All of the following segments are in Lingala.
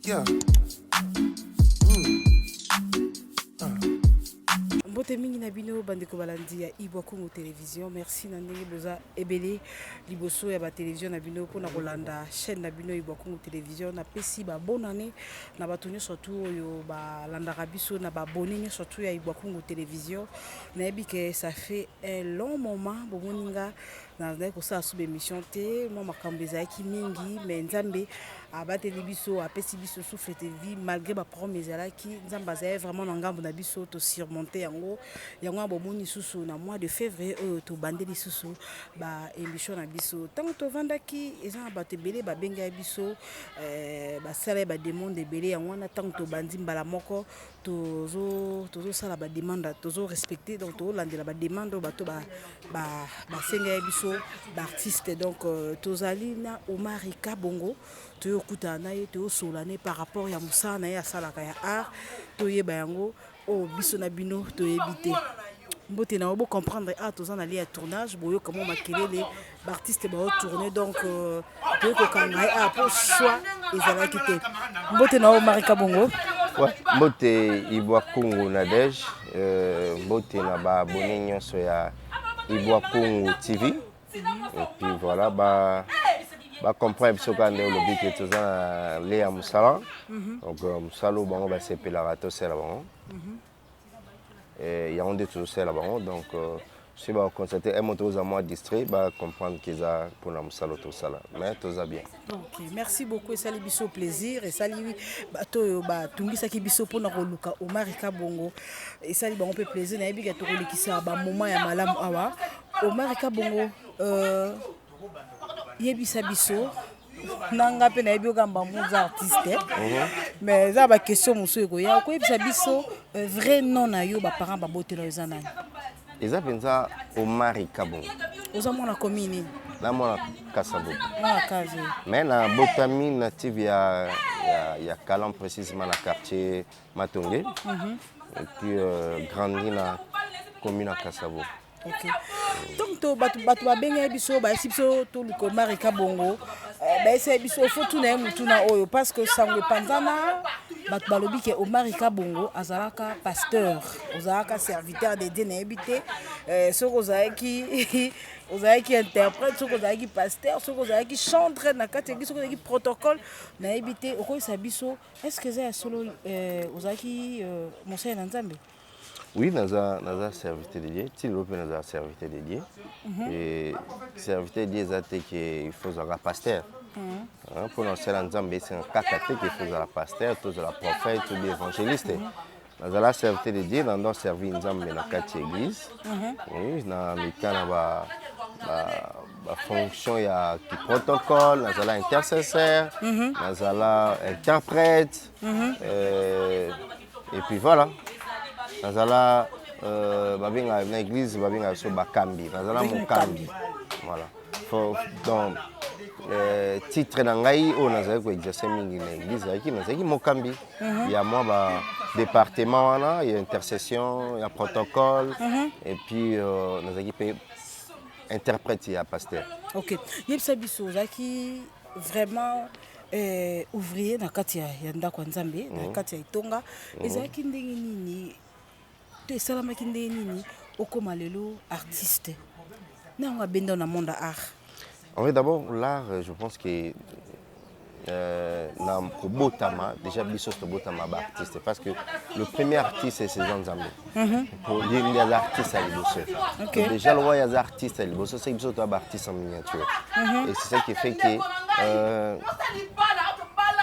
Yeah. Mbote mingi na bino bandeko balandi ya Ibwa Congo Télévision. Merci na ndenge boza ebele liboso ya ba télévision na bino pona kolanda chaîne na bino Ibwa Congo Télévision na pesi ba bonne année na batonyo surtout yo ba landa biso na ba bonne surtout ya Ibwa Congo Télévision. Na yebi que ça fait un long moment bomoninga na ko sa sub émission te moi makambo ezaki mingi mais nzambe abateli biso apesi biso souffle de vie malgré ba promesse ezalaki nzambe azali vraiment na ngambo na biso to surmonter yango bomoni susu na mois de février to bandeli susu ba émission na biso tant to vandaki eza na bato ebele babenga biso basala ba demande ebele yango na tant to bandi mbala moko tozo sala ba demande tozo respecter donc to landela ba demande bato ba senga biso ba artiste donc tozali na Omarika Bongo to okuta na ye to solane par rapport ya musana na ya salaka ya art to yeba yango o biso na bino to ebité mbote na obo comprendre art tozana li ya tournage boyo comment makelele ba artiste ba tourner donc to ko kanga art pour choix ezala kité mbote na Omarika Bongo mbote Ibwa Congo Nadej mbote na ba abonné nyonso ya Ibwa Congo TV et puis voilà ba comprendre ce qu'on est le but que tous en les à Moussala donc Moussalo bango ba c'est la rato c'est là-bas et il y a on dit tout c'est là-bas donc si va constater un moto à moi distrait ba comprendre qu'ils a pour la Moussalo tout ça là mais tout ça bien. OK, merci beaucoup et sali biso plaisir et sali bato ba tungisa ki biso pona koluka Omarika Bongo et sali bango pe plaisir na yebi ka to kolikisa ba moment ya malamu awa Omarika Bongo yebisa biso nanga pe na yebi okamba muza artiste mais za ba question muso eko ya ko yebisa biso vrai nom na yo ba parents ba botela eza nani eza penza Omarika Bongo oza mwana commune na mwana Kasabo na kaze mais na botami native ya Kalam précisément na quartier Matongé et puis grandi na commune à Kasabo. OK. Donc to batu ba benga biso ba sibiso to luko Omarika Bongo ba ese biso faut tout na mutu na oyo parce que sango panzana batu balobi ke Omarika Bongo azalaka pasteur ozalaka serviteur de Dieu na ebité soko ozalaki interprète soko ozalaki pasteur soko ozalaki chantre na kati soko ozalaki protocole na ebité okoyisa biso est-ce que ça solo ozalaki mosala na Nzambe. Oui, nous avons serviteur de Dieu. Si l'Europe nous a serviteur de Dieu. Et serviteur de Dieu, c'est qu'il faut avoir pasteur. Pour nous servir en Zambie, c'est un kakate qu'il faut avoir pasteur, tous la prophète, tous les évangélistes. Nous avons serviteur de Dieu, nous avons servi en Zambie dans la quatre églises. Oui, nous avons la fonction, il y a du protocole, nous avons intercesseur, nous avons interprète. Et puis voilà. Nazala babinga na église babinga so bakambi nazala mokambi voilà donc titre na ngai o nazala ko exercer mingi na église aki nazaki mokambi ya moi ba département wana il y a intercession il y a protocole et puis nazaki pe interprète ya pasteur. OK, yebisa biso zaki vraiment ouvrier na kati ya ndako Nzambe na kati ya Itonga ezaki ndenge nini to salamaki ndenge nini okoma lelo artiste na nga benda na monde art. En fait d'abord l'art je pense que na kobotama déjà biso to botama ba artiste parce que le premier artiste c'est Jean Nzambe pour dire il y a l'artiste à Liboso déjà le roi il y a des artistes à Liboso c'est biso to ba artiste en miniature et c'est ça qui fait que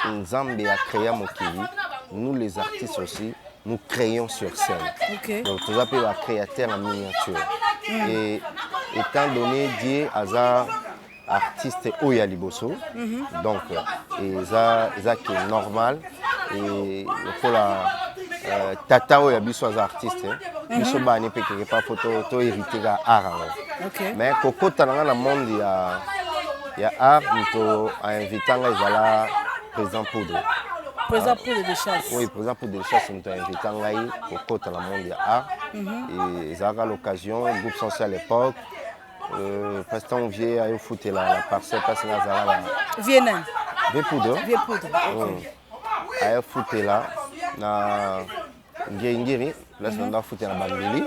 Nzambe a créé Mokili nous les artistes aussi nous créons sur scène donc tout ça peut être créateur en miniature et étant donné Dieu a artiste Oya Liboso donc et ça qui est normal et pour la tata Oya biso as artiste biso ba ne peut quelque part photo to hérité ga art mais koko tananga na monde ya art nous a invité ngala président Poudre. Président Poudre de chasse. Oui, président Poudre de chasse nous a invité ngai koko dans le monde ya art et ça a l'occasion le groupe social à l'époque Pasteur Vieux a eu foutu la parcelle parce que Nazara Vienna. Vieux Poudre. Vieux Poudre. aya futela na ngengiri place na futela bambili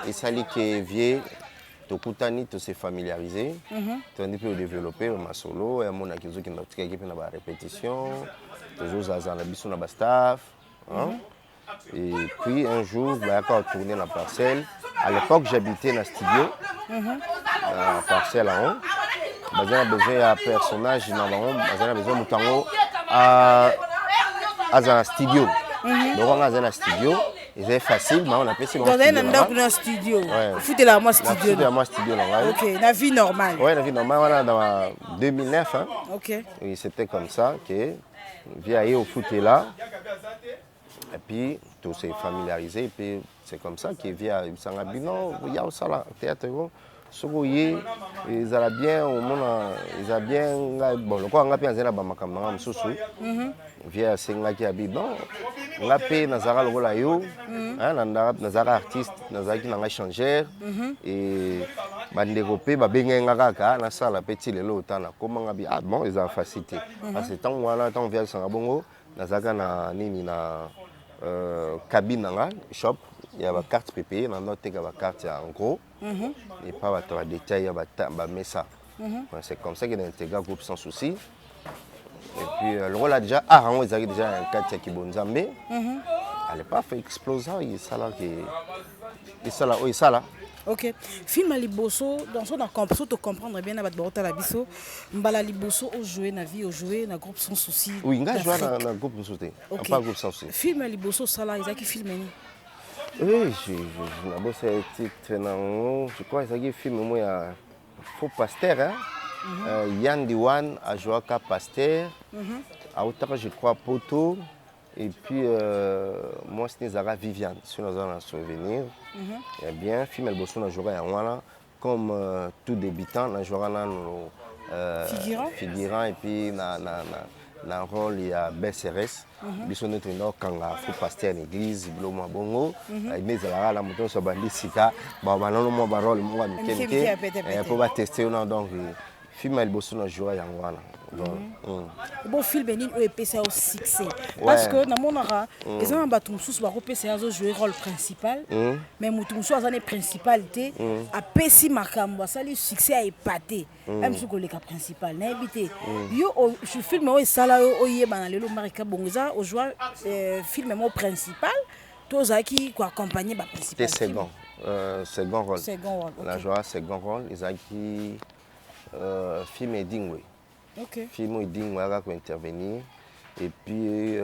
esali ke vie tokutani to se familiariser tondi pe développer masolo ya mona kizo ki ndatika ki pe na ba répétition toujours zaza na biso na ba staff et puis un jour bah quand tourner la parcelle à l'époque j'habitais dans studio la parcelle en haut bah j'ai besoin un personnage dans haut bah j'ai besoin mutango à un studio donc on a un studio et c'est facile mais on a passé dans un studio foutez la moi studio OK la vie normale ouais la vie normale voilà dans 2009 hein OK et c'était comme ça que via au foot là et puis tout s'est familiarisé et puis c'est comme ça que via Sangabino il y a ça là théâtre sokoye ils allaient bien au monde ils a bien bon le quoi on a bien zela ba makamanga msusu via sengaki abidon ngape nazara lokola yo nazara artiste nazaki nanga changer et bandeko pe babengenga kaka na sala petit lelo otana komanga bi bon ils ont facilité parce que tant wala tant via Sangabongo nazaka na nini na cabine nanga shop il y a ma carte prépayée na note ka ba carte en gros et pas ba détail ba messa c'est comme ça qu'il a intégré groupe sans souci et puis le rôle a déjà on ils avaient déjà un carte qui bonzambe elle est pas fait exploser il ça là qui ça là OK film à liboso dans son compso to comprendre bien na ba la biso mbala liboso au jouer na vie au jouer na groupe sans souci oui nga jouer na groupe sans souci pas groupe sans souci film à liboso ça là ils a qui filmé oui je bossé titre non je crois ça qui film moi ya faux pasteur hein Yann Diwan a joué à pasteur à autant je crois Poto et puis moi c'est Zara Viviane sur nos en souvenir et bien film el bosso na joué en voilà comme tout débutant na joué na figurant et puis na rôle il y a BCRS biso notre no kanga fou pasteur l'église bilo mo bongo mais la moto so bandi sika ba banano mo ba rôle mo mikeke pour ba tester donc film el bosso na joué en voilà bon film benin o epesa au succès parce que na monara les gens batum sous ba repesa zo jouer rôle principal mais mutum sous azane principalité a pesi makambo sali succès a épaté même sous le cas principal na habité yo je film o sala o yeba na lelo marika bongoza o jouer film mo principal tozaki ko accompagner ba principal second rôle la joie second rôle izaki film Edingwe film Edingwe a intervenir et puis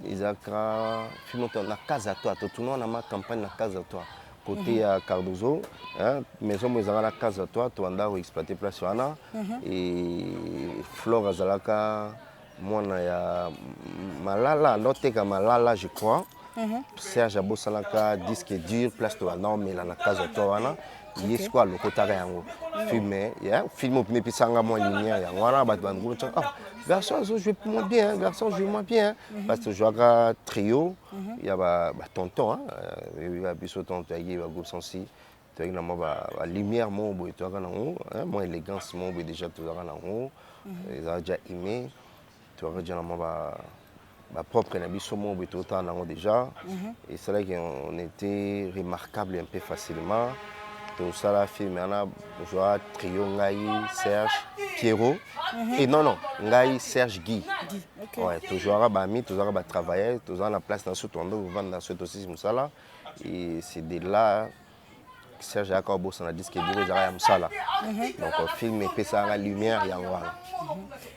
Isaka film na casa toi tout le monde a ma campagne na casa toi côté à Cardozo hein maison moi na casa toi to anda exploiter place wana et Flore Azalaka mona ya malala ndoteka malala je crois Serge Abosalaka disque dur place to anda mais na casa toi wana yes quoi le kotara yango filmé film au pisanga moi lumière ya wana ba bango garçon joue moins bien garçon joue moins bien parce que jouera trio il y a ba tonton il y a biso tonton il y a groupe sensi tu as vraiment ba lumière mon boy tu as na moi élégance mon boy déjà tu as na haut ils ont déjà aimé tu as déjà vraiment ba propre na biso mon boy tout temps déjà et c'est là qu'on était remarquable un peu facilement tout ça la film on a joué trio ngai Serge Pierrot et non ngai Serge Guy ouais toujours ba ami toujours ba travailler toujours la place dans ce tondo vendre dans ce aussi ça là et c'est de là Serge a encore bossé dans disque dur za musala donc film et pesa la lumière ya ngwana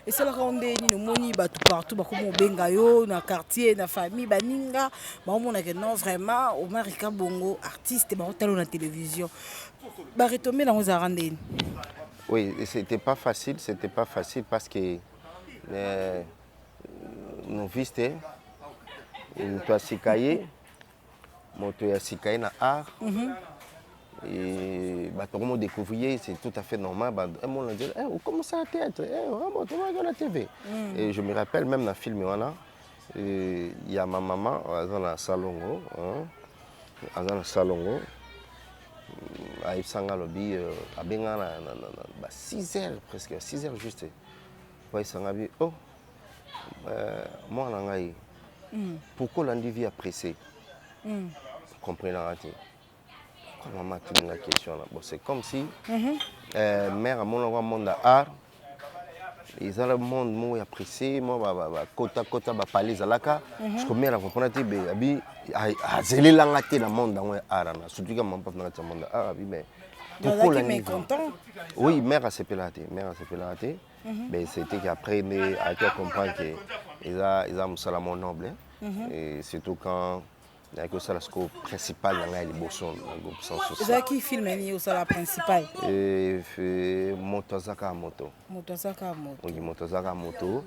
et c'est là qu'on dit ni moni ba tout partout ba comme benga yo na quartier na famille baninga ba mona que non vraiment au Marika Bongo artiste ba hôtel na télévision ba retomber dans aux arandine oui c'était pas facile parce que nous viste une toi sikaye moto ya sikaye na art et comment découvrir c'est tout à fait normal on dit on commence à théâtre on va la TV et je me rappelle même dans le film il y a ma maman dans la salongo à Sanga lobby à Benga 6h presque 6h juste baisanga bi oh mwana ngai pourquoi landi vie apprécié comprenez la maman tu me la question là bon c'est comme si mère à mon monde d'art ils ont le monde moi apprécié moi kota ba parler zalaka je comprends la comprendre ti be abi azeli langa te na monde dans art na surtout que mon papa na monde art abi mais pourquoi la content oui mère a s'est raté mais c'était qu'après a été comprendre que ils a musala noble et surtout quand il y a que ça la scope principal dans les bossons groupe sans souci. C'est qui filme ni au sala principal et Motozaka moto. Oui, Motozaka moto.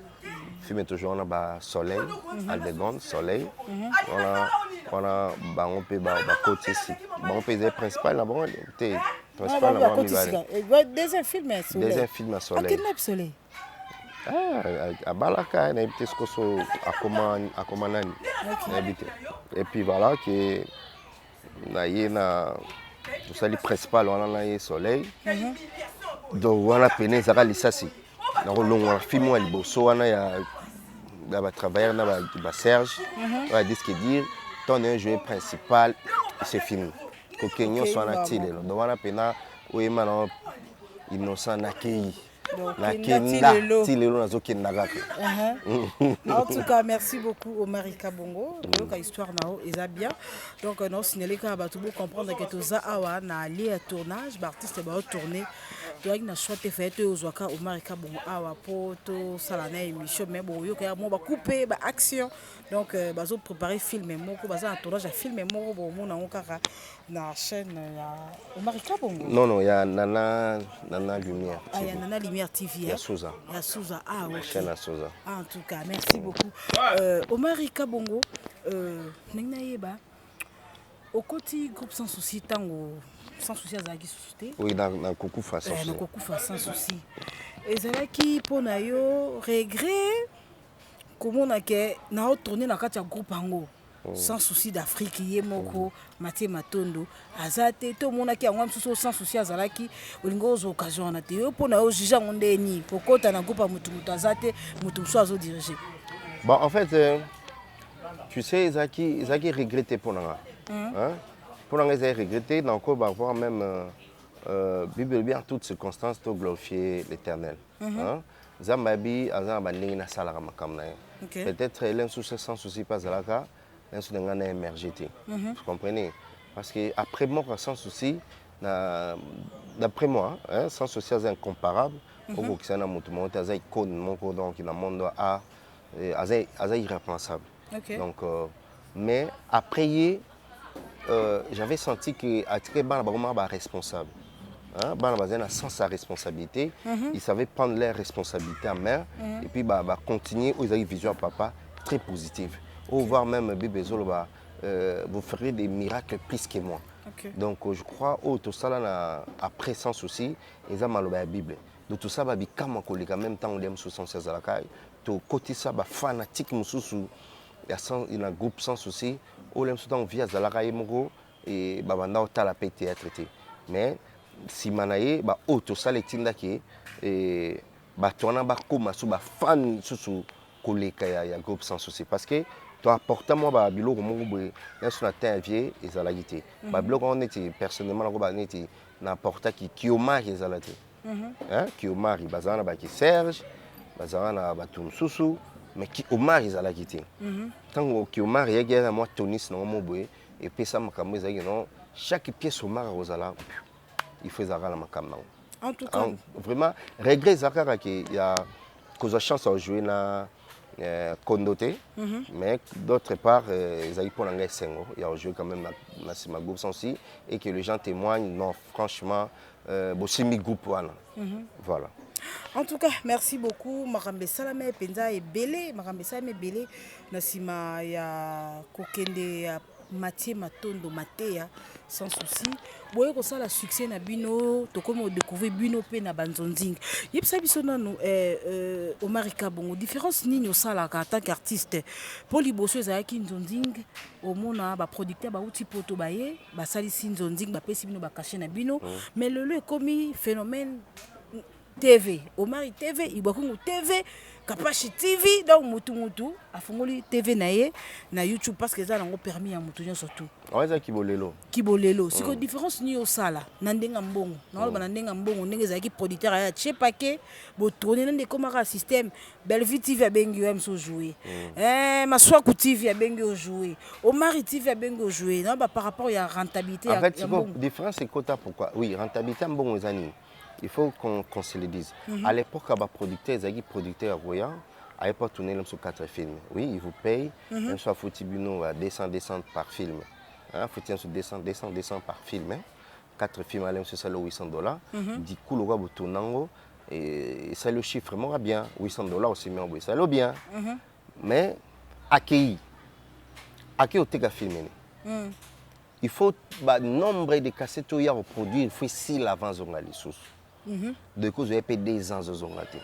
Film toujours on a ba soleil, Aldegon soleil. On a ba on peut ba côté ici. Ba on peut être principal là bon, t'es principal là bon. Deuxième film soleil. Deuxième film soleil. Quel soleil? À Balaka, on a été à Komanani. Et puis voilà, que tout ça, le principal, on a eu soleil. Donc, on a peine à l'issassi. On a filmé, on a travaillé, on a Serge. On a dit ce qu'il dit, ton un jeu principal, c'est fini. Coquignon soit natif. Donc, on a peine à innocent accueilli. En tout cas, merci beaucoup Omar Kabongo. Donc, histoire nao est bien. Donc, nous signalons que vous comprendre que tout ça a allé à tournage, l'artiste va tourner. Donc, il a choisi de faire Omar Kabongo awa poto salana émission mais bon yo ka mo ba couper ba action. Donc, bazo préparer film moko baza en tournage à film moko bo mo na okaka na chaîne Omar Kabongo. Non, il y a Nana Lumière. Ah, il y a Nana Lumière TV. Il y a Souza. Ah, ok. Chaîne à Souza. Ah, en tout cas, merci beaucoup. Omar Kabongo, Nengnaïeba, au côté groupe sans souci, tango, sans souci à Zaki Société. Oui, dans Koukoufa sans souci. Dans Koukoufa sans souci. Et Zaki, pour nayo, regret, comment on a tourné dans le groupe Ango. Sans souci d'Afrique, Yemoko, Mathieu Matondo, Azate, tout le monde qui a un sans souci à Zalaki, ou une grosse occasion à Théo, pour nous juger en déni, pour qu'on ait un groupe à Azate, Moutoussois au dirigé. Bon, en fait, tu sais, Zaki regretté pour nous. Pour nous, ils ont regretté, donc on va voir même, Bible bien toutes circonstances, tout glorifier l'éternel. Zambabi, Azambani, Nassala Makamna. Peut-être, l'un sous sans souci pas Zalaka. Vous comprenez? Parce qu'après moi, sans souci, d'après moi, sans souci, c'est incomparable. Donc, irréprochable. Donc, mais après, j'avais senti que responsable. Sans sa responsabilité, ils savaient prendre leurs responsabilités en main et puis continuer. Ils avaient une vision à papa très positive. Ou voir même vous ferez des miracles plus que moi. Donc je crois tout ça après sans souci, ils ont mal la Bible. Donc tout ça va comme en même temps on aime 76 à la caille. Tout côté ça va fanatique il y a un groupe sans souci. On aime souvent via la caille et babanda la pété à traiter. Mais si manaye tout ça les tinda qui et tourna comme sous fan sous koleka ya groupe sans souci parce que toi apporte moi ba biloko moko boye na suna tanvier ezalaki te ba biloko on était personnellement na ba neti na porta ki kiomari ezalaki kiomari bazana ba ki Serge bazana ba tumsusu mais kiomari ezalaki te tango kiomari ya guerre moi tonis na mo boye et puis ça makambo ezalaki non chaque pièce au mar ozala il faut ezala la makambo en tout cas vraiment regret zakara ki ya cause chance à jouer na condoté, mais d'autre part, ils ont eu pour l'anglais Sengo. Il y a joué quand même dans groupe sensi et que les gens témoignent, non, franchement, c'est mi groupe. Voilà. En tout cas, merci beaucoup. Marambe Salame Penza et Belé. Marambe Salame Belé. Nasima ya Kokende Mathieu Matondo Matéa sans souci. Boye ko sala succès na bino to comme découvrir bino pe na banzonzing. Yebisa biso nanu Omar Kabongo différence nini o sala en tant qu'artiste. Pour liboso ezaki nzonzing au mona ba producteur ba uti poto baye ba sali nzonzing ba pesi bino ba cacher na bino mais le commis phénomène TV Omari TV Ibwakungu TV Kapashi TV donc mutu afungoli TV na YouTube parce que ça n'a pas permis à mutu surtout ouais ça kibolelo siko différence ni au sala na ndenga mbongo na ba ndenga mbongo ndenge za ki producteur ya chepake bo tourner na comme un système Bellevue TV a bengi o so jouer Maswaku TV a bengi o jouer Omari TV a bengi o jouer non par rapport à rentabilité en fait la différence c'est quota pourquoi oui rentabilité mbongo zani. Il faut qu'on se le dise. À l'époque, les producteurs voyants, à l'époque, tourner sur 4 films. Oui, ils vous payent. Même soit Foutibino à 200 par film. Foutibino sur 200 par film. 4 films à c'est ça le $800. Du coup, le gars vous tourne et ça le chiffre moi bien. $800 aussi mais on ça le bien. Mais accueilli au tega film. Il faut nombre de cassettes où il y a au produit. Il faut 6 l'avance on a les sources. De cause vous avez payé 2 ans aux zongati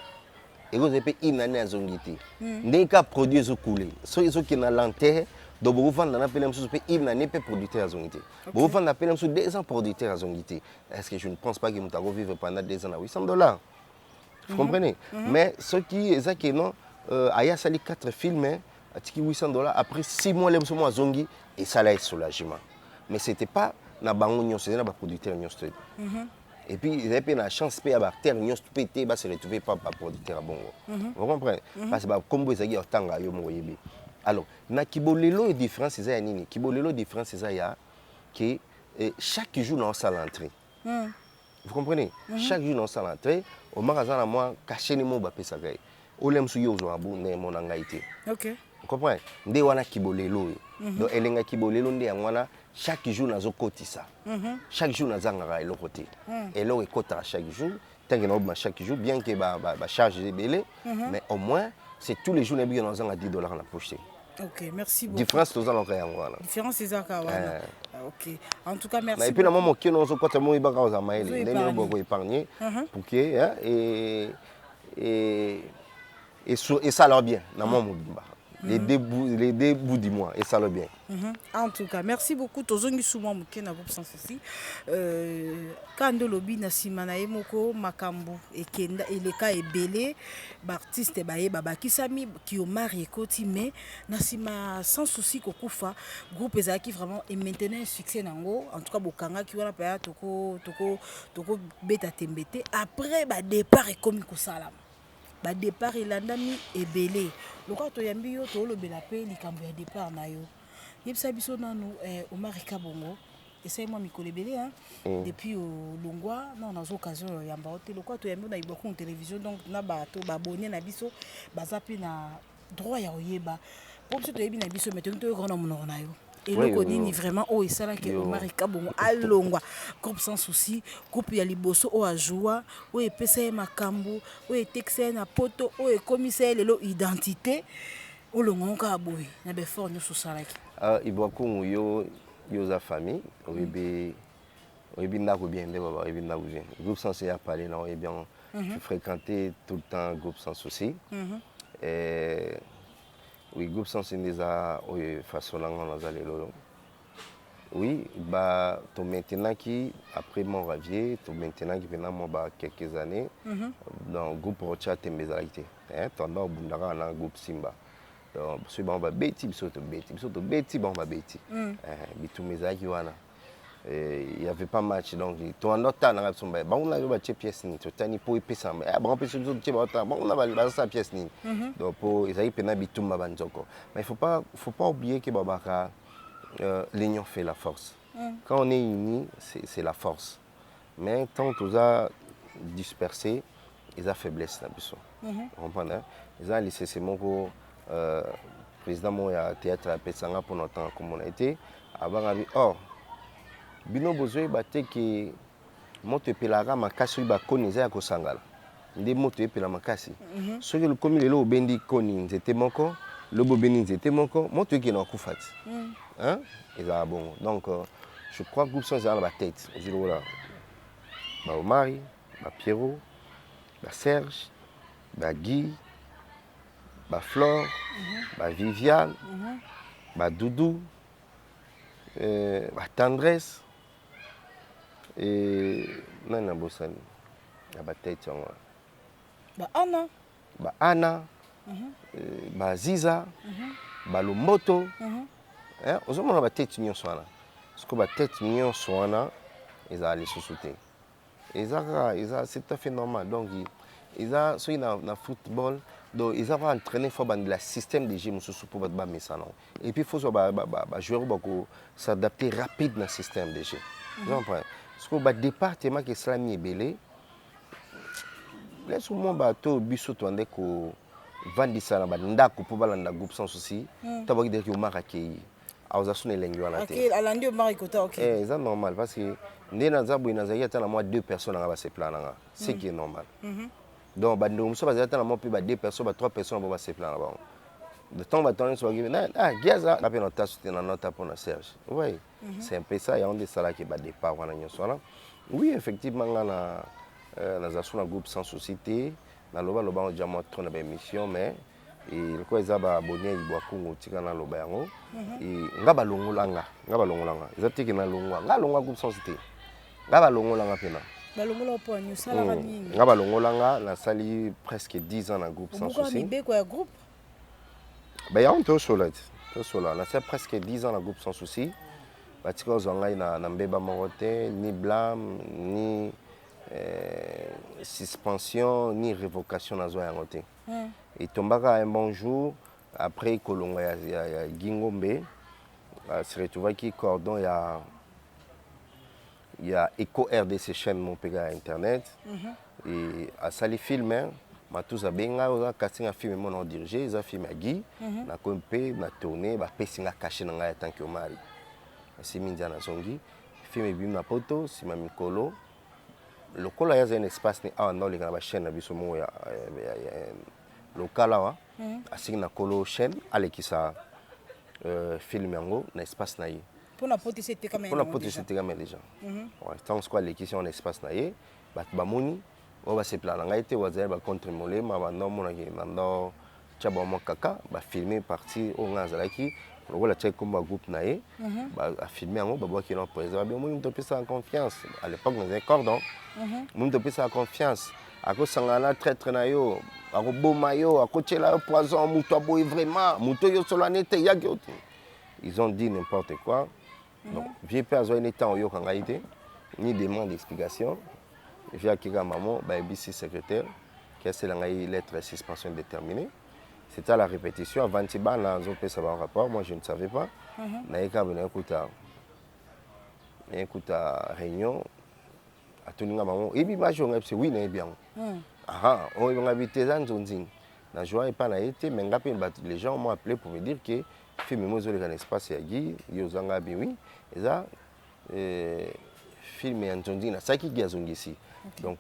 et vous avez payé une année à zongiti dès qu'à produire ce coulé ceux qui n'ont l'enterre donc vous vendez un appel sur une année pour produire à zongiti vous vendez un appel sur 2 ans pour produire à zongiti est-ce que je ne pense pas que vous allez vivre pendant 2 ans à $800 vous comprenez mais ceux qui est ça qui non aya sali 4 films à $800 après 6 mois les mois zongi et ça là est soulagement mais c'était pas na bango c'était na ba producteur street. Et puis, ils avaient la chance de faire des choses qui se retrouver pas producteur. Vous comprenez? Parce que comme vous avez dit, alors, na kibolelo est différent, c'est ça nini. Kibolelo différent, c'est ça que chaque jour dans salle d'entrée. Vous comprenez? Chaque jour dans salle d'entrée, au magasin à moi caché les mots bapé ça gay. Olem su yo zo abu ne mon angaité. OK. Vous comprenez? Ndé wana kibolelo. Donc elenga kibolelo ndé ngwana chaque jour nazo kotisa. Chaque jour nazanga elo côté. Elo ekota chaque jour. Tant que na chaque jour bien que ba charge de belé, mais au moins c'est tous les jours na bien nazanga $10 na poche. OK, merci beaucoup. Différence aux alors voilà. Différence c'est ça kawana. OK. En tout cas merci. Et puis na maman qui nous côté mo ibaka aux amaile, ndé beaucoup épargner pour que et ça leur bien na maman les deux bouts du mois et ça le bien. En tout cas, merci beaucoup. Tozongi souvent muke na groupe sans souci. Quand lobby na simana emoko makambu ekenda eleka ebele ba artiste baye baba kisami ki Omari ekoti mais na sima sans souci kokufa groupe ezaki vraiment et maintenant succès nango en tout cas bokanga ki wana pa toko beta tembete après ba départ ekomi kosala. Ba départ elandami ebele lokwa to yambi yo to lobela pe likambo ya départ na yo yebisa biso nanu Omari Kabongo essaye moi mikolo ebele depuis au Longwa na on a occasion yamba hotel lokwa to yambi na Ibwakungu télévision donc na ba to ba abonné na biso bazapi na droit ya oyeba pour biso to yebi na biso mais to grand nombre na yo. Et le Kodini vraiment et ça là que Omari Kabongo alongwa groupe sans souci groupe ya liboso a joie et pesa makambo et texte na poto et commissaire lelo identité o longonka boy na be fort nous salaki Ibwakungu yo za famille oyebi ndako bien de baba oyebi ndako bien groupe sans souci a parlé na oyebi bien je fréquentais tout le temps groupe sans souci et oui, groupe sans déjà façon oui, bah tout maintenant qui après mon ravier, tout maintenant qui venant moi bah quelques années dans groupe Rocha Tembezalité. Tendant au Bundara dans groupe Simba. Donc ce bon bah Betty, Betty bon bah Betty. Bitu mezaki wana. Il y avait pas match donc tout en autre temps dans son bah on a eu pièce ni tout tani pour pesa mais bon pesa tout tu bon on a ba sa pièce ni donc pour ils aient pena bitumba banzoko mais il faut pas oublier que babaka l'union fait la force. Quand on est unis c'est la force mais tant tous a dispersé ils a faiblesse na biso vous comprenez ils a laissé c'est mon président mon ya théâtre à Pesanga pour longtemps comme on a été avant bino bozoe bate ke moto epelaka makasi oyo bakoni eza ya kosangala nde moto epela makasi soki lokomi lelo obendi koni nzete moko lobo obendi nzete moko moto ekena akufa ti ezala bongo donc je crois que groupe sans ezala na batete ozilokola baomari bapiero baserge baguy baflore baviviane badoudou batendresse et non na bosani na batete yango Ba Anna, ba Ziza, ba Lomboto. Aux hommes on a tête mignon soana. Ce que ba tête mignon soana, ils ont les sous-soutés. C'est tout à fait normal. Donc ils ont soit dans football, donc ils ont entraîné faut le système de jeu pour battre mes salons. Et puis il faut jouer s'adapter rapide dans le système de jeu. Parce que le département qui est slami et belé, là souvent bateau biso to ande ko vandi sala ba ndako pour balanda groupe sans souci. Tabaki dire que maraki auza sune lengi wana te. OK, alandi o mari kota OK. C'est normal parce que ndena zabu inazaia tana moi deux personnes nga ba se plaindre. C'est qui est normal. Donc bando muso bazata tana moi puis ba deux personnes ba trois personnes ba se plaindre ba. De temps va tourner sur Giaza la penota soutenir na nota pour na Serge. Oui. C'est un peu ça, il y a un des salaires qui va départ wana nyosona. Oui, effectivement na na groupe sans société na loba on déjà trop na émission mais et quoi ils ba abonné ibwa kungu tika na loba yango et ngaba longolanga ezatiki na longwa ngalongwa groupe sans société ngaba longolanga pena balongola po nyu sala ka nini ngaba longolanga na sali presque 10 ans na groupe sans société mibé quoi groupe ben ya on to solat na c'est presque 10 ans na groupe sans souci batika ozangai na mbeba morote ni blâme ni suspension ni révocation na zo yango te. Et tombaka un bon jour après kolonga ya Gingombe se retrouva qui cordon il y a Eco RDC chaîne mon pega internet et à sali film ma tous a benga oza casting un film mon dirigé ils a film à Guy na kompe na tourner ba pesinga caché na ngai tant que mari c'est mindia na zongi film bim na poto sima mikolo lokola ya un espace ni a no linga ba chaîne na biso mo ya local là asiki na kolo chaîne alekisa film yango na espace na ye pour na pote c'était quand même déjà ouais tant quoi alekisa en espace na ye ba moni on va se plaindre ngai te waza ba contre molema ba no mona ki nando chaba mo kaka ba filmer partie o ngazalaki lokola tchai comme groupe na ye ba filmer yango ba boa ki no président ba mo to pesa en confiance à l'époque dans un cordon mo to pesa en confiance ako sangana traître na yo ako boma yo ako tchela yo poison muto aboy vraiment muto yo solane te yagote ils ont dit n'importe quoi donc vieux père zo ni temps yo kanga ite ni demande d'explication j'ai acquis maman ba BC secrétaire qui a c'est la lettre de suspension déterminée. C'était à la répétition avant de ban là on peut savoir un rapport moi je ne savais pas na eka bena écoute réunion à tuninga maman et bi majo ngapse oui na bien on va habiter dans zonzing na joie et pas na été mais ngapi les gens m'ont appelé pour me dire que film mozo le espace ya gi yo zanga bi oui et ça film en zonzing na saki gi azongi ici. Donc,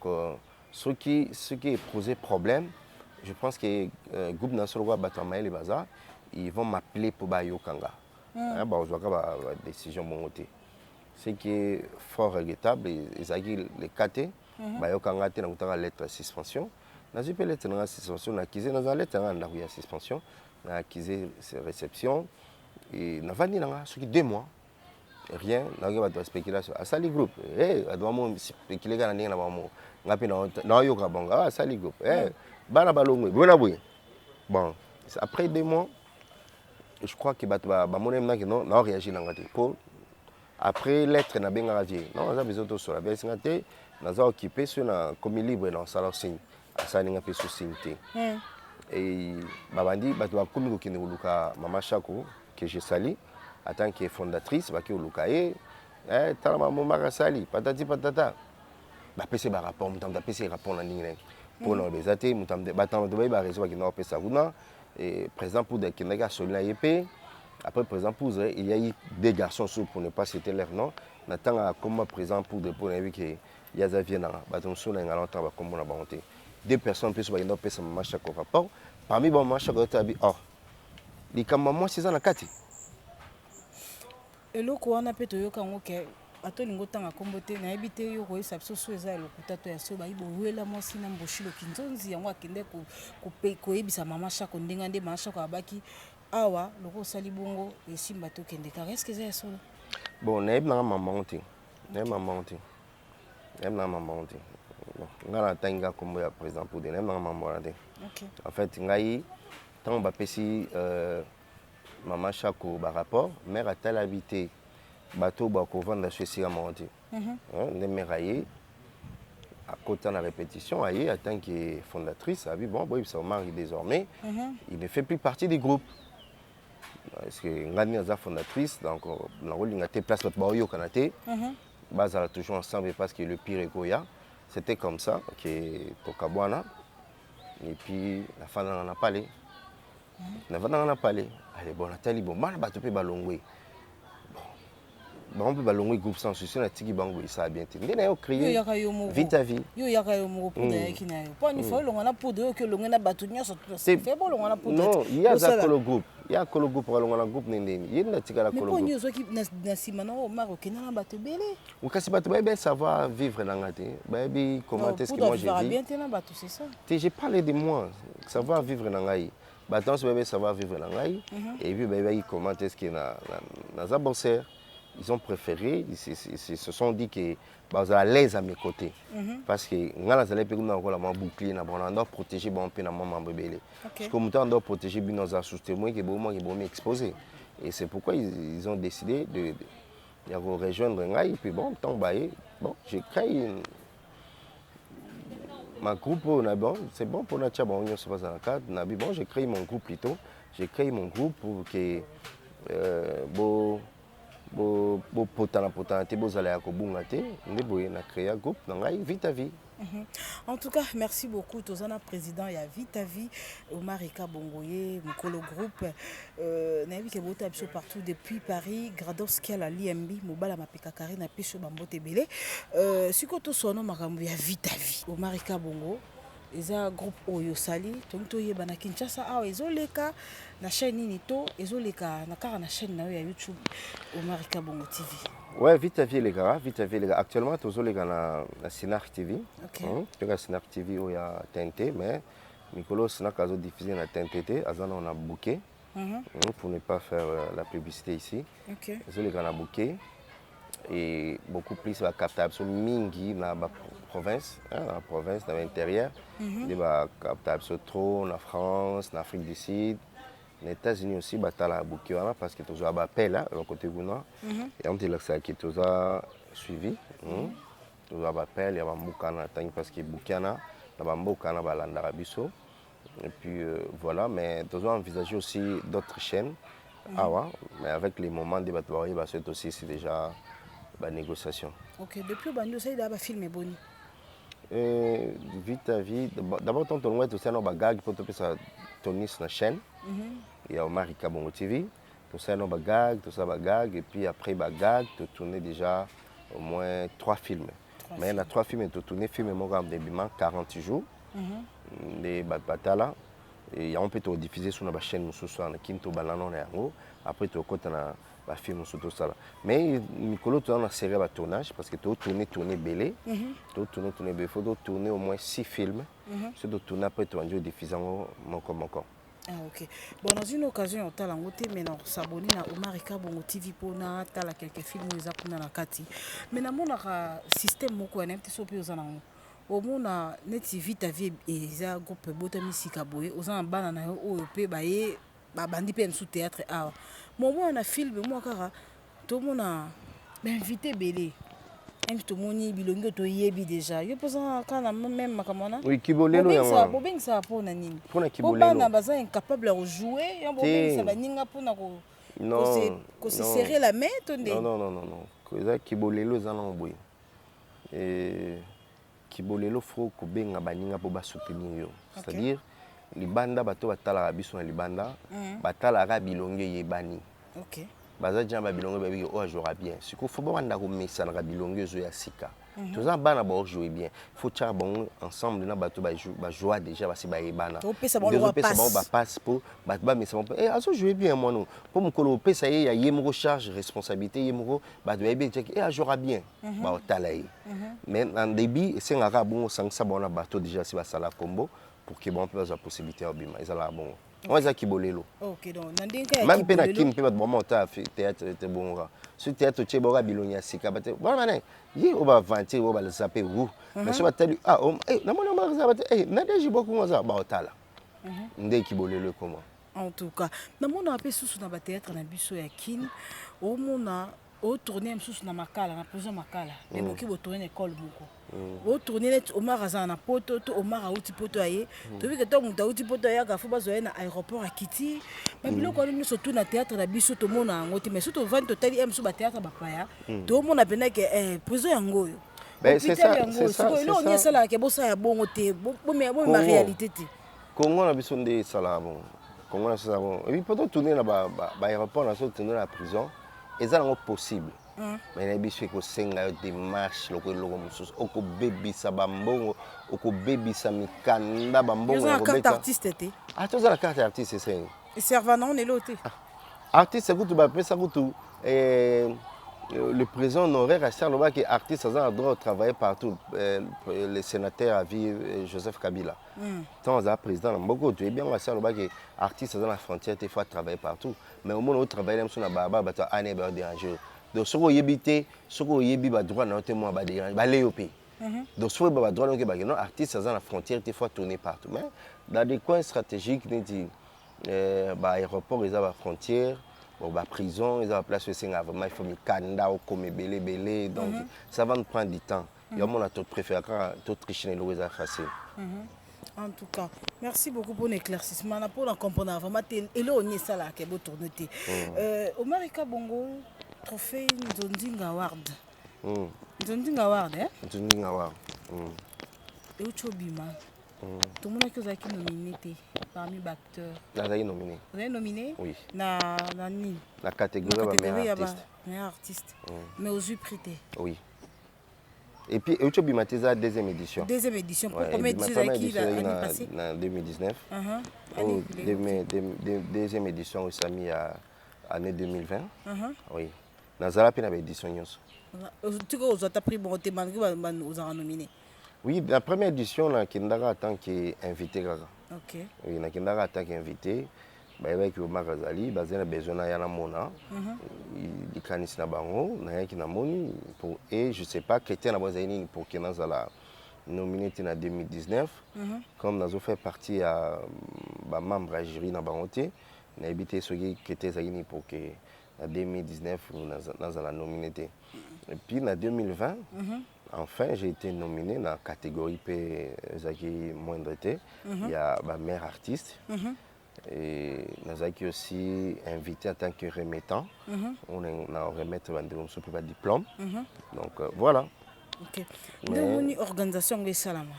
ce qui est posé problème, je pense que le groupe Nassoroa Batamaï et Baza, ils vont m'appeler pour Bayo Kanga. On va décision bon côté. Ce qui est fort regrettable, ils ont les KT, Bayo Kanga, tu as une lettre de suspension. Dans une lettre de suspension, on a acquis dans une lettre de suspension, on a acquis réception. Et on a vendu ce qui 2 mois. Rien, on a spéculation. À Sali Group, on a spéculé dans les gens. On Sali Group. Bon, après 2 mois, je crois que on a réagi dans le après l'être n'a bien réagi. Non, on a besoin de cela. On a occupé sur la commune libre dans le salon signe. À Sali, on a fait sous et Babandi, on a commis le Mama Chako, que j'ai sali. En tant que fondatrice, bah qui au Lukaye, t'as la maman Marasali, patati patata. Bah PC bah rapport, m'tam da PC rapport na ningé. Pour nos besaté, m'tam de batam de bah réseau qui n'a pas ça gouna. Et présent pour des qui n'a pas solina yépé. Après présent pour il y a eu des garçons sous pour ne pas citer leur nom. N'attend à comme présent pour des pour que y a Xavier na batam sous na ngala ba comme on a bonté. 2 personnes plus bah n'a pas ça match à rapport. Parmi bon match à tabi oh. Les camamans c'est ça na kati. eloko wana pe toyoka ngo ke atolingo tanga kombo te nayebi te yo koyesa biso so eza lokuta to ya so bayibo wela mwasi na mboshilo kinzonzi yango akende koyebisa mama Chako ndenge nde mama Chako abaki awa loko osali bongo esimba tokende kaka est-ce que eza ya solo bon nayebi nanga mama te nga tanga comme président pour donner maman en fait ngai tant ba pesi maman Chako ba rapport mère a tel habité bateau ba ko vendre chez Sira Monti ne meraillé à côté de la répétition en tant que fondatrice a vu bon ça mari désormais il ne fait plus partie du groupe parce que ngani est fondatrice donc na rôle ngate place ba oyo kanate base toujours ensemble parce que le pire est Goya. C'était comme ça que Tokabwana et puis la femme n'en a parlé. La femme n'en a parlé. Allez bon, Nathalie bon, mal battu pe balongwe. Bon, on peut balongwe groupe sans souci na tiki bango ça a bien été. Mais na créé vite à vie. Yo yaka yo mo pour na qui na yo. Pas une fois longa na poudre que longa na batu nyonso c'est fait bon longa na poudre. Non, il y a ça le groupe. Il y a que le groupe pour longa na groupe nene. Il y a tika la groupe. Mais pour nous qui na simana au Maroc na batu belé. Ou kasi batu ba savoir vivre dans ngate. Ba bi comment est-ce que moi j'ai dit. Bien na batu c'est ça. J'ai parlé de moi, savoir vivre dans ngai. Bâton c'est savoir vivre dans ngai et puis ba comment est-ce que na za bosser. Ils ont préféré, ils se sont dit que ils à l'aise à mes côtés. Parce que nous avons bouclier, nous avons protégé mon peu maman bébé. Parce que nous avons protégé nos soutien qui est exposé. Et c'est pourquoi ils ont décidé de rejoindre Ngaï. Puis bon, tant bon, j'ai créé ma groupe, c'est bon pour notre bon, bon, j'ai créé mon groupe plutôt. J'ai créé mon groupe pour que vite à vie. En tout cas, merci beaucoup. Tozana président, il y a vite à vie. Omarika Bongoye, Mokolo Groupe. Nabi Kebota Abso partout depuis Paris. Gradoski à la l'IMB, Mobala Mapika Karina Picho Bambote Bele. Sikoto Sono Marambo, il y a vite à vie. Omarika Bongo. Ils ont un groupe Oyo Sali, Tonto Yebana Kinshasa, ils ont les cas, la chaîne Nito, ils ont les cas, na chaîne na YouTube, Omarika Bongo TV. Ouais, vite à vie les gars, vite à vie les gars. Actuellement, tous les gars na Sinar TV. Ok. Tu as Sinar TV où il y a TNT, mais Mikolo Sinar a diffusé na TNT, Azana on a booké pour ne pas faire la publicité ici. Ok. Tous les gars na booké et beaucoup plus va capter absolument mingi na province, la province dans l'intérieur, il va capter trop en France, en Afrique du Sud, les États-Unis aussi, batala Bukiwana parce que tous les appels là, le côté Gouna, et on dit là ça qui tous a suivi, tous les appels, il y a Bukana parce que Bukana, la Bukana balanda rabiso, et puis voilà, mais tous ont envisagé aussi d'autres chaînes, mais avec les moments de bataille, c'est aussi déjà la négociation. Ok, depuis Bandio, ça il a filmé Boni. Vite à vie. D'abord, quand on voit tout ça, on a gag pour tout ça, tourner sur la chaîne. Il y a Omarika Bongo TV. Tout ça, on a gag, tout ça, gag. Et puis après, gag, tu tournes déjà au moins 3 films. Mais il y a 3 films, tu tournes film en début 40 jours. Les batala. Et on peut te diffuser sur la chaîne, sur la Kinto Bananon et Ango. Après, tu côté la film sur tout ça. Mais Nicolo, tu as une série de tournage parce que tu as tourné belé. Tu as tourné belé. Il faut tourner au moins 6 films. Si tu tournes après, tu as diffusé mon corps. Ah ok. Bon, dans une occasion, on a mais on s'abonne à Omarika Bongo TV pour na tala quelques films où ils na kati. Mais na mon système moko na petit sopi aux anango. Au mona neti vite à vie et za groupe botami sikaboye aux an bana na o pe baye ba bandi pen sous théâtre ah. Mon moi na film moi kara tout mon a invité belé. Invité moni bilongo to yebi déjà. Yo posa kana même makamona. Oui, Kibolelo ya moi. Bobeng ça pour na nini. Pour na Kibolelo. Bana baza incapable de jouer, yo bobeng ça ba ninga pour na ko ko se serrer la main tonde. Non. Koza Kibolelo za na boy. Kibolelo faut ko benga baninga po ba soutenir yo. C'est-à-dire libanda bato batala biso na libanda batala ka bilongo yebani. OK. Baza jamba bilongo babi o jouera bien. Ce qu'il faut banda ko mesa na bilongo zo ya sika. Tous en bana ba jouer bien. Faut tcha bon ensemble na bato ba jouer déjà ba si ba yebana. O pesa bon ba passe pour ba mesa bon azo jouer bien moi non. Pour mon kolo pesa ya yemro charge responsabilité yemro ba doit bien check jouera bien. Ba otalaï. Mais en début c'est ngaka bon sang sa bon na bato déjà si ba sala combo pour que bon peut la possibilité au bima. Ils ala bon. on za kibolelo. OK, donc nandinga même pe na kim pe ba bon monta théâtre te bonga. Ce théâtre che boga bilonia sika bate. Voilà mané. Yi o ba vanter o ba le saper ou. Mais so ba tali ah na mona ma za bate na deji beaucoup moza ba otala. Ndé kibolelo comment. En tout cas, na mona pe susu na ba théâtre na biso ya kin o mona o tourner susu na makala na prison makala. Mais boki bo tourner école moko. O tourner net o magasin na poto to o mara uti poto aye. To bi ke to muta uti poto ya ga fo ba zoya na aéroport à Kiti. Mais biloko ni surtout na théâtre na biso to mona ngoti mais surtout vent totali em so ba théâtre ba paya. To mona pena ke prison yango yo. Ben c'est ça, c'est ça. Lo ni sala ke bo sa ya bongo te. Bo ma réalité te. Congo na biso ndé sala bon. Congo na sala bon. Et puis peut tourner là ba aéroport na so tourner la prison. Et ça n'est pas possible. Mais il y a des démarches, oko baby sa bambongo, oko baby sa mikanda bambongo. Vous avez une carte artiste. Ah, tu as la carte artiste, c'est ça. Et servant, on est l'autre. Artiste, c'est tout. Le président honoraire à Charles qui est artiste, ça a le droit de travailler partout. Le sénateur à vie, Joseph Kabila. Tant que président, beaucoup tu es bien à Charles qui est artiste dans la frontière, il faut travailler partout. Mais au moment où travaille, même sur la barbe, tu as un éber déranger. Donc, ce qu'on y habite, ce qu'on y habite, droit dans le témoin, va déranger, va aller au pays. Donc, ce qu'on y a droit dans le pays, artiste dans la frontière, il faut tourner partout. Mais dans des coins stratégiques, aéroport, ils ont la frontière. Bon, bah, prison, ils ont la place où il faut me candidat ou comme belé. Donc, ça va nous prendre du temps. Il y a mon tout préféré quand tout tricher les lois facile. En tout cas, merci beaucoup pour l'éclaircissement, pour la comprendre vraiment. Et là, on est ça là qui est beau tourner. Au Marika Bongo, trophée Nzonding Award. Nzonding Award, hein? Nzonding Award. Et où tu bima? Tout le monde qui est nominé parmi les acteurs. Vous avez nominé. Vous avez nominé? Oui. La catégorie meilleur artiste. Mais aux prix. Oui. Et puis, vous avez nominé la deuxième édition. Deuxième édition. Pour combien de temps l'année passée? En 2019. Deuxième édition, vous avez mis l'année 2020. Oui. Dans la édition. Tu as pris bon thème vous avez nominé. Oui, la première édition, là, qui est en tant qu'invité. Ok. Oui, qui est en tant qu'invité. Avec Omar Azali, il a besoin de mona. Il canis na bango, et je sais pas Chrétien na bazani pour qu'il nous a nominé en 2019. Comme nous avons fait partie à membre à jury na bangoté, na habité ce qui Chrétien zani pour que en 2019 nous a nominé. Et puis en 2020. Enfin, j'ai été nominé dans la catégorie P. Moindreté. Il y a ma mère artiste. Et nous avons aussi invité en tant que remettant. On a remettre un diplôme. Donc voilà. Ok. Nous avons une organisation de Salama.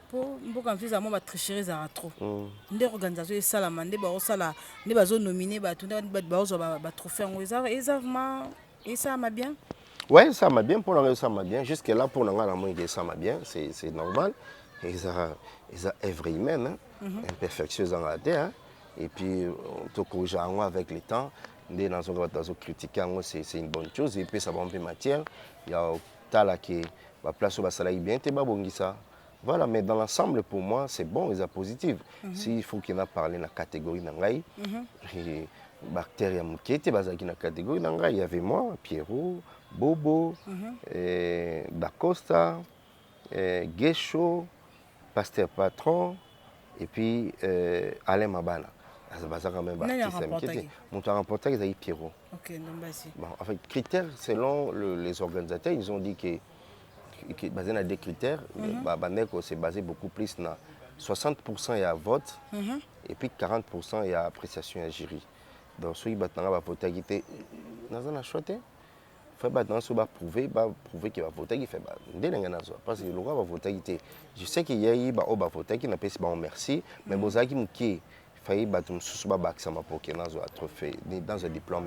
Pour que nous puissions tricher trop. Une organisation de Salama. Nous avons nominé un trophée. Et ça m'a bien. Oui, ça m'a bien, pour l'instant ça m'a bien. Jusque-là, pour l'instant, ça m'a bien, c'est normal. Ils ont œuvre humaine, imperfection dans la terre. Et puis, on corrige avec le temps. Dans une critique, c'est une bonne chose. Et puis, ça va un peu matière. Il y a un qui va place où ça va bien, c'est bon ça. Voilà, mais dans l'ensemble, pour moi, c'est bon, c'est positif. S'il faut qu'il y ait parlé de la catégorie d'Angaï, bactéries qui dans la catégorie d'Angaï, il y avait moi, Pierrot, Bobo, Dacosta, Guécho, Pasteur Patron, et puis Alain Mabala. C'est quand même mon remporté, ils ont Pierrot. Ok, donc vas-y. Bon, en fait, critères, selon les organisateurs, ils ont dit que basé sur des critères, c'est basé beaucoup plus sur 60% il y a vote, et puis 40% il y a appréciation et jury. Donc, si vous avez voté, vous avez choisi. Il faut prouver qu'il va voter. Parce que le roi va voter. Je sais qu'il y a eu des voté qui n'a pas dit merci, mais vous avez dit qu'il fallait pour qu'il y ait un trophée dans un diplôme.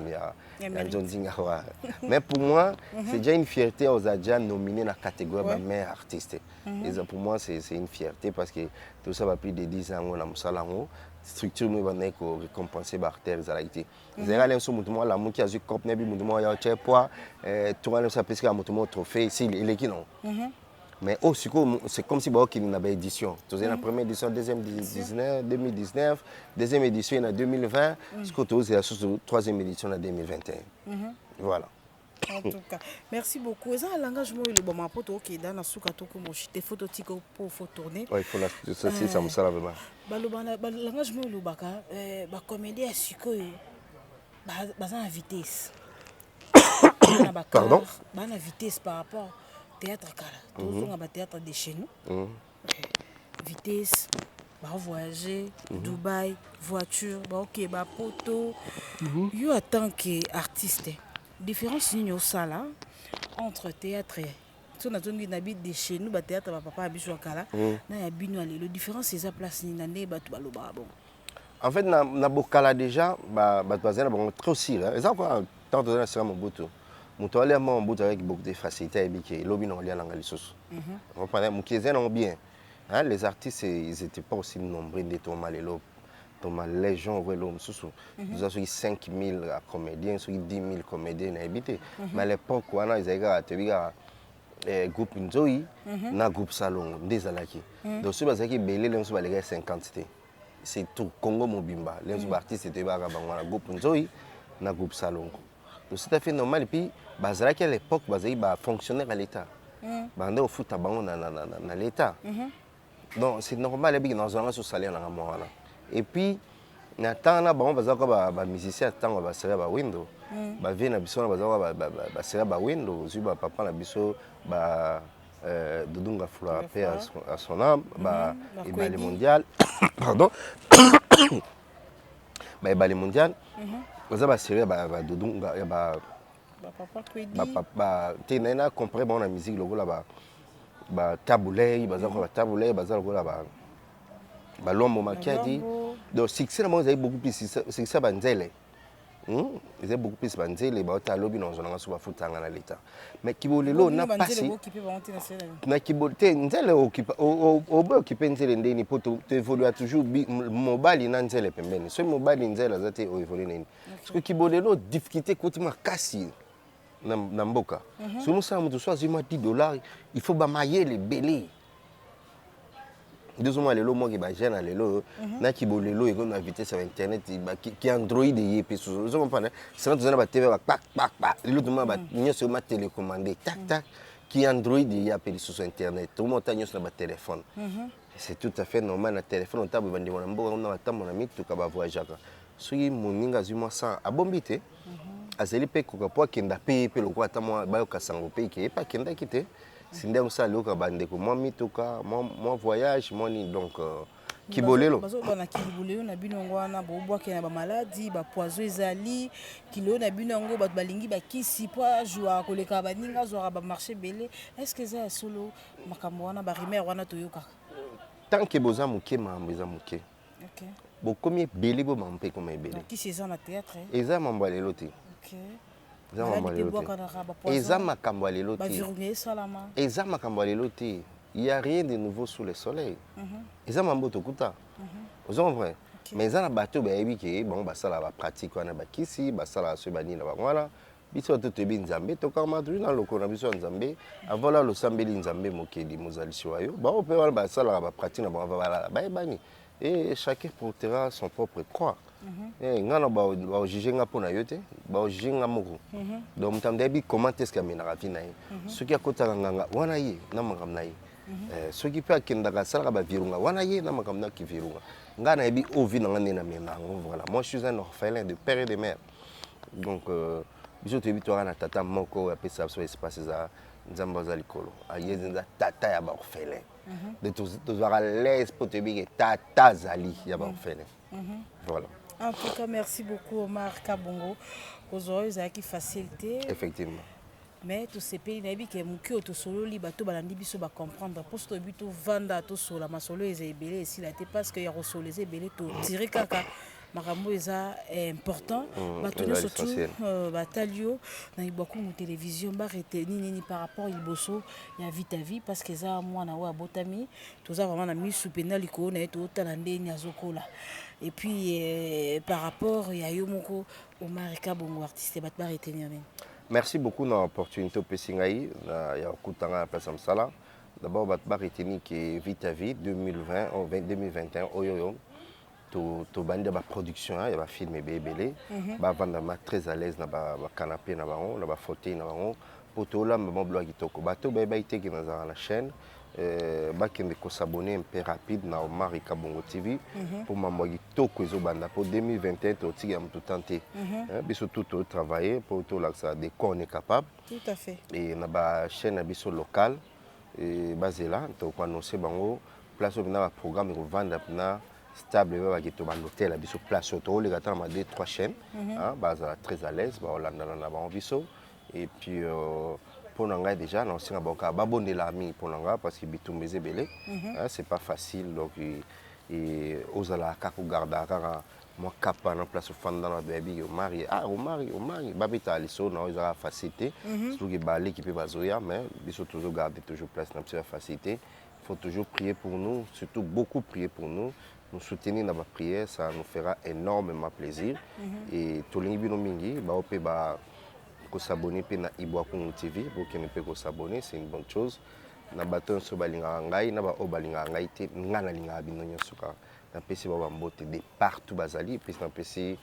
Mais pour moi, c'est déjà une fierté aux déjà nominé dans la catégorie de meilleur artiste. Et pour moi, c'est une fierté parce que tout ça va plus de 10 ans dans le salon. Structure me va récompenser par terre zalaité. Zéral sur mutumo la muki azu cop nebi mutumo ya chepoa tourner ça parce que mutumo trophée ici il est qui non. Mais c'est comme si il y avait une édition. La première édition, deuxième édition 2019, deuxième édition en 2020, c'est la troisième édition en 2021. Voilà. En tout cas, merci beaucoup. Ça, l'engagement, il est bon. Dans la souka, des photos pour tourner. Oui, il faut ça, ça me sert vraiment. L'engagement, il est bon. Comédie à sucre, en vitesse. Pardon? En vitesse par rapport au théâtre. Nous avons un théâtre de chez nous. Vitesse, voyager, Dubaï, voiture, ok, poto. Yo, en tant qu'artiste, différence entre théâtre et si on a de chez nous, théâtre, papa Abisouakala, la différence c'est la place ni nane batu baloba bon. En fait, na bokala déjà, bazana bon très aussi là. Ça quoi, tant de c'est mon bout. Mon toile mon bout avec beaucoup de facilité et bien lobby non lien langue lisusu. On parle mon qui est bien. Hein, les artistes ils étaient pas aussi nombreux de Thomas Lelo. Thomas les gens ouais l'homme lisusu. Nous avons 5000 comédiens, 10 000 comédiens habité. Mais à l'époque on a ils avaient groupe Nzoi na groupe Salon des alaki. Donc ce bazaki belé les gens les 50 c'est tout Congo Mobimba les artistes étaient ba bangwana groupe Nzoi na groupe Salon. Donc c'est tout à fait normal et puis bazalaki à l'époque bazaki ba fonctionnaire à l'état. Bande au foot à bango na l'état. Donc c'est normal et bien dans un sur salaire na moi là. Et puis na na bango bazaka ba musicien tango ba serait ba window. Ba vie na biso na bazaka ba serait ba window, zuba papa na biso ba Dodunga Flora paix à son âme, les mondial, pardon, les mondial, vous avez serré Dodunga, Ténéna comprend bon la musique logo là-bas, taboulé, taboulé, l'homme maquillé, donc succès moi vous avez beaucoup plus succès banzele. Ils ont beaucoup plus bandé les bateaux lobby dans un endroit foot en l'état. Mais qui voulait l'eau n'a pas si. Mais qui voulait nzele occupé nzele ndeni pour te évoluer toujours mobile nzele pembeni. Ce mobile nzele azate évoluer neni. Parce que qui voulait l'eau difficulté côté ma kasi na mboka. Si nous sommes tous soit $10, il faut bamailler les belés. Deux mois les lots moi qui bagène les lots na qui bo les lots et qu'on a vitesse sur internet qui Android et puis vous comprenez c'est là tout ça TV pac les lots moi ni sur ma télécommandé tac tac qui Android et appelle sur internet tout le monde a sur ma téléphone c'est tout à fait normal na téléphone on tape bandi on mboka on a temps mon ami tout ka ba voyager soki moninga zuma ça abombité azeli pe ko kwa kenda pe le kwa tamwa ba yo kasango pe ki pa kenda kité Sinde ça loka bandeko moi mituka moi voyage moi ni donc kibolelo bazo bana kibolelo na bino ngwana bo boake na ba maladie ba poison ezali kilo na bino ngo ba balingi ba kisi poa joa koleka ba ninga zo ba marché belé est-ce que ça solo makambo wana ba rimer wana toyoka tant que boza muke mambo eza muke OK bo komi belé bo mampe comme belé qui c'est ça na théâtre eza mambo lelo te OK Eza makambo lelo te. Eza makambo lelo te. Il n'y a rien de nouveau sous le soleil. Eza mambo tokuta. Vous comprenez? Mais eza na bateau ba yebi ke bon ba sala ba pratique wana ba kisi ba sala so ba ni na ba ngwana. Biso to te bi nzambe to kama tu na loko na biso nzambe avant la lo sambeli nzambe mokedi mozali wayo. Ba ope wala ba sala ba pratique na ba ba ba bani. Et chacun portera son propre croix. Ngana ba juger nga pona yote ba juger nga moko donc mtamde bi comment est-ce que amena rafina ye ce qui akota nganga wana ye na makam na ye ce qui peut akenda ka sala ba virunga wana ye na makam na ki virunga ngana bi ovi na ngane na mena voilà moi je suis un orphelin de père et de mère donc biso te bitora na tata moko ya pesa so espace za nzamba za likolo ayezenza tata ya ba orphelin de tous à l'aise pour te dire tata zali ya ba orphelin voilà. En tout cas, merci beaucoup Omar Kabongo. Aujourd'hui, ça qui facilité. Effectivement. Mais tous ces pays n'abi que muki auto solo li bato balandi biso ba comprendre parce que bito vanda to solo ma solo ezebele ici là parce que ya resolo ezebele to tirer kaka makambo eza important bato ne surtout batalio na iboku mu télévision ba retenir nini par rapport iboso ya vite vie parce que ça moi na wa botami tout ça vraiment na misu pena liko na to talande ni azokola. Et puis par rapport à Yomoko Omar Kabongo artiste bat ba retenir. Merci beaucoup pour l'opportunité de Pessingaï. Il y a beaucoup de temps à la place de Sala. D'abord, on va retenir que Vite à Vie 2020, 2021, to bandi ba production ya ba film ebele ba vanda ma très à l'aise na ba canapé na bango na ba fauteuil na bango poto la mo bloc kitoko bato ba ite ki na la chaîne ba kende ko s'abonner un peu rapide na Omar Kabongo TV pour mambo kitoko ezo banda pour 2021 to tiga mtu tenter biso tout travailler pour tout là ça de qu'on est capable tout à fait et na ba chaîne biso locale et basé là to ko annoncer bango place au na programme ko vanda na stable ba to ba hôtel biso place auto les gars ma 2-3 chaînes basa très à l'aise ba Hollanda na ba biso et puis pour nanga déjà non c'est bon ba bonne l'ami pour nanga parce que bitumbeze belé c'est pas facile donc et osala ka ko garda ka moi capa na place fanda na baby Omari Omari babita aliso na osala facilité surtout que ba l'équipe bazoya mais biso toujours garder toujours place na petite facilité. Il faut toujours prier pour nous, surtout beaucoup prier pour nous. Nous soutenir dans ma prière, ça nous fera énormément plaisir. Et tout le monde peut s'abonner à Ibwakungu TV, pour qu'on puisse s'abonner, c'est une bonne chose. Na baton so balinga ngai na ba obalinga ngai te ngana linga binonya suka na pesi ba mbote de partout bazali puis na pesi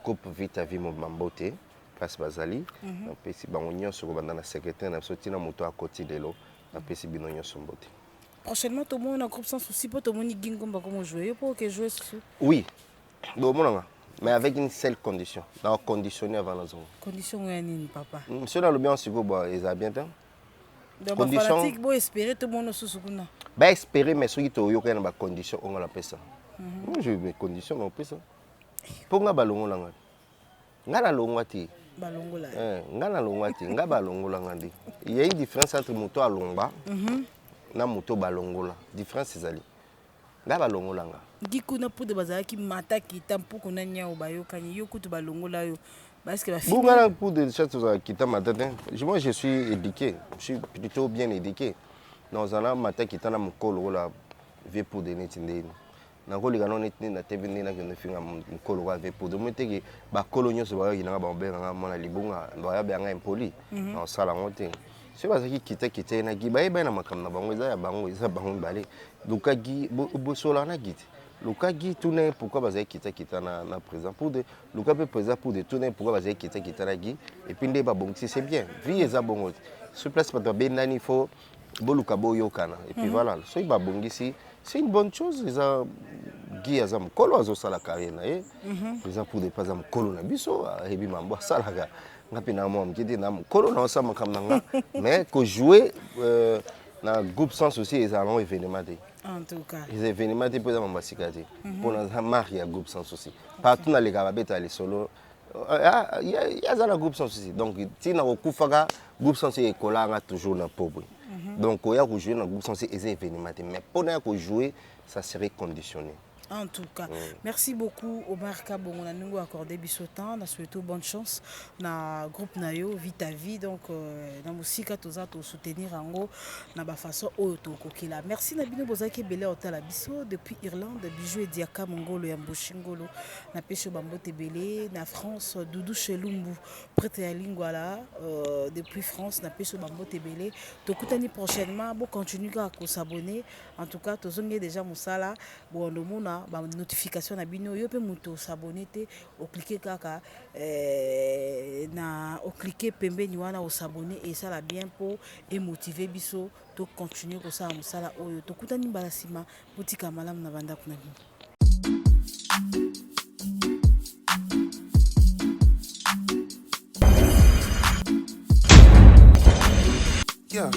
groupe Vite à Vie mbote place bazali na pesi ba onyo so banda na secrétaire na sotina moto à côté de l'eau na pesi binonya mbote. Prochainement, tout le monde a groupe sans souci pour tout le monde comment jouer pour que jouer sous. Oui, mais avec une seule condition. Dans conditionné avant la zone. Condition où est papa. Monsieur dans le bien c'est quoi ils a bien temps. Donc condition bon espérer tout le monde sous sous. Bah espérer mais ceux qui te yo kana ba condition on la ça. Moi je mes conditions on peut ça. Pour nga balongo langa. Ngana longo ti. Balongo la. Ngana longo ti, nga balongo langa ndi. Il y a une différence entre moto à longba. Na moto balongola différence ezali nga balongola nga gikuna pour de bazaki mata kita mpuko na nyao bayokani yokutu balongola yo parce que ba fille bunga pour de choses kita mata moi je suis éduqué je suis plutôt bien éduqué dans un mata kita na mukolo la vie pour de netinde na ko ligano netinde na tv na ke finga mukolo wa vie pour de meteki ba kolonyo so ba yina ba benga mona libunga ndo ya benga impoli na sala ngote. C'est parce que kita na gi bae na makam na bango za bango za bango balé luka gi bosola na git luka gi tourner pourquoi baza kita na présent pour de luka peut présent pour de tourner pourquoi baza kita na gi et puis ndé ba bongsi c'est bien vie eza bongo sur place pas ben nani faut boluka boyo kana et puis voilà so ba bongisi c'est une bonne chose les a gi azam kolo azo sala carrière na les a pour de pas am kolo na biso et bi mambo sala ga ngapina mo mkidi na kolo na osama kamnanga mais que jouer na groupe sans souci les allons événement en tout cas les événements pour dans masikati pour na marque groupe sans souci partout na les gabeta les solo il y a un groupe sans souci donc si na okufaka groupe sans souci ekolanga toujours na pobre donc il y a jouer na groupe sans souci les événements mais pour na jouer ça serait conditionné. En tout cas, merci beaucoup Omar Kabongo na nous accordé bisotan, na souhaité bonne chance na groupe nayo Vite à Vie donc na musika toza to soutenir ango na ba façon auto kokila. Merci na bino bozaki belé hôtel biso depuis Irlande bijou et diaka mongolo ya mboshingolo na pesho bambote belé na France Doudou Chelumbu prêtre ya lingwala depuis France na pesho bambote belé to kutani prochainement bon continuer à s'abonner en tout cas tozongi déjà musala bon nomona ba notification na bino yo pe muto s'abonner te o cliquer kaka na o cliquer pembeni wana o s'abonner et ça la bien pour et motiver biso to continuer ko sa musala oyo to kutani balasima botika malamu na banda kuna bino. Yeah.